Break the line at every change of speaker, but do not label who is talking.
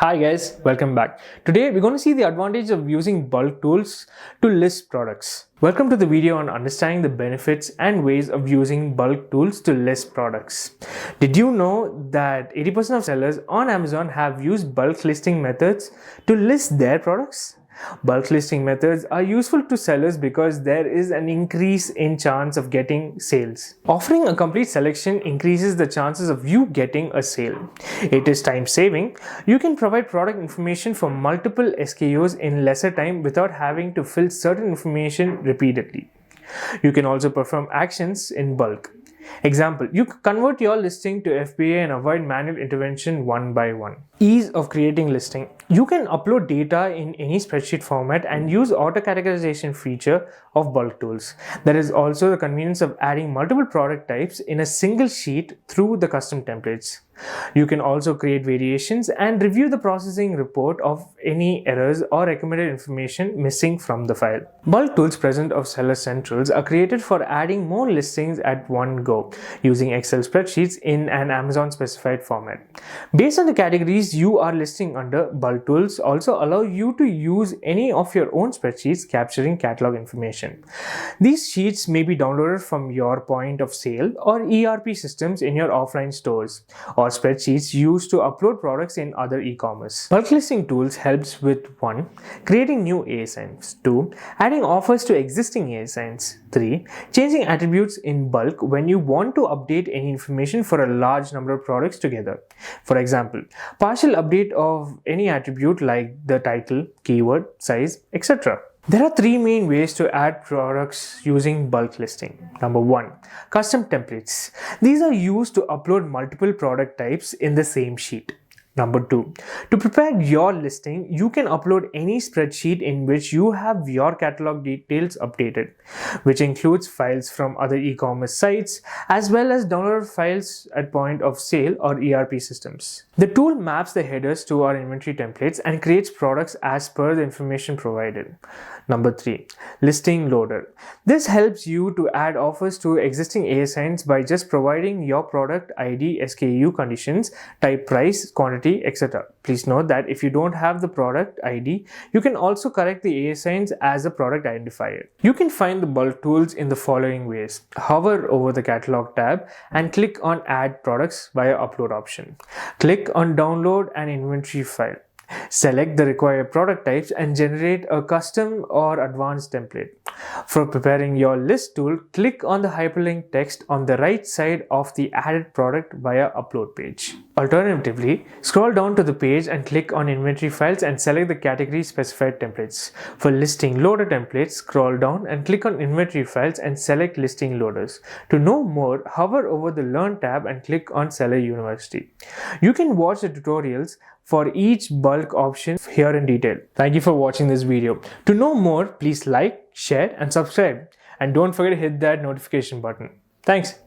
Hi guys, welcome back. Today we're going to see the advantage of using bulk tools to list products. Welcome to the video on understanding the benefits and ways of using bulk tools to list products. Did you know that 80% of sellers on Amazon have used bulk listing methods to list their products? Bulk listing methods are useful to sellers because there is an increase in chance of getting sales. Offering a complete selection increases the chances of you getting a sale. It is time saving. You can provide product information for multiple SKUs in lesser time without having to fill certain information repeatedly. You can also perform actions in bulk. Example, you convert your listing to FBA and avoid manual intervention one by one. Ease of creating listing. You can upload data in any spreadsheet format and use auto-categorization feature of bulk tools. There is also the convenience of adding multiple product types in a single sheet through the custom templates. You can also create variations and review the processing report of any errors or recommended information missing from the file. Bulk tools present of seller centrals are created for adding more listings at one go using Excel spreadsheets in an Amazon specified format. Based on the categories you are listing under, bulk tools also allow you to use any of your own spreadsheets capturing catalog information. These sheets may be downloaded from your point of sale or ERP systems in your offline stores, or spreadsheets used to upload products in other e-commerce. Bulk listing tools helps with 1. Creating new ASINs, 2. Adding offers to existing ASINs, 3. Changing attributes in bulk when you want to update any information for a large number of products together. For example, partial update of any attribute like the title, keyword, size, etc. There are 3 main ways to add products using bulk listing. Number 1. Custom templates. These are used to upload multiple product types in the same sheet. Number 2. To prepare your listing, you can upload any spreadsheet in which you have your catalog details updated, which includes files from other e-commerce sites as well as downloaded files at point of sale or ERP systems. The tool maps the headers to our inventory templates and creates products as per the information provided. Number 3. Listing loader. This helps you to add offers to existing ASINs by just providing your product ID, SKU conditions, type, price, quantity, etc. Please note that if you don't have the product ID, you can also correct the ASINs as a product identifier. You can find the bulk tools in the following ways. Hover over the catalog tab and click on add products via upload option. Click on download an inventory file. Select the required product types and generate a custom or advanced template. For preparing your list tool, click on the hyperlink text on the right side of the added product via upload page. Alternatively, scroll down to the page and click on inventory files and select the category specified templates. For listing loader templates, scroll down and click on inventory files and select listing loaders. To know more, hover over the Learn tab and click on Seller University. You can watch the tutorials for each bulk option here in detail. Thank you for watching this video. To know more, please like, share and subscribe. And don't forget to hit that notification button. Thanks.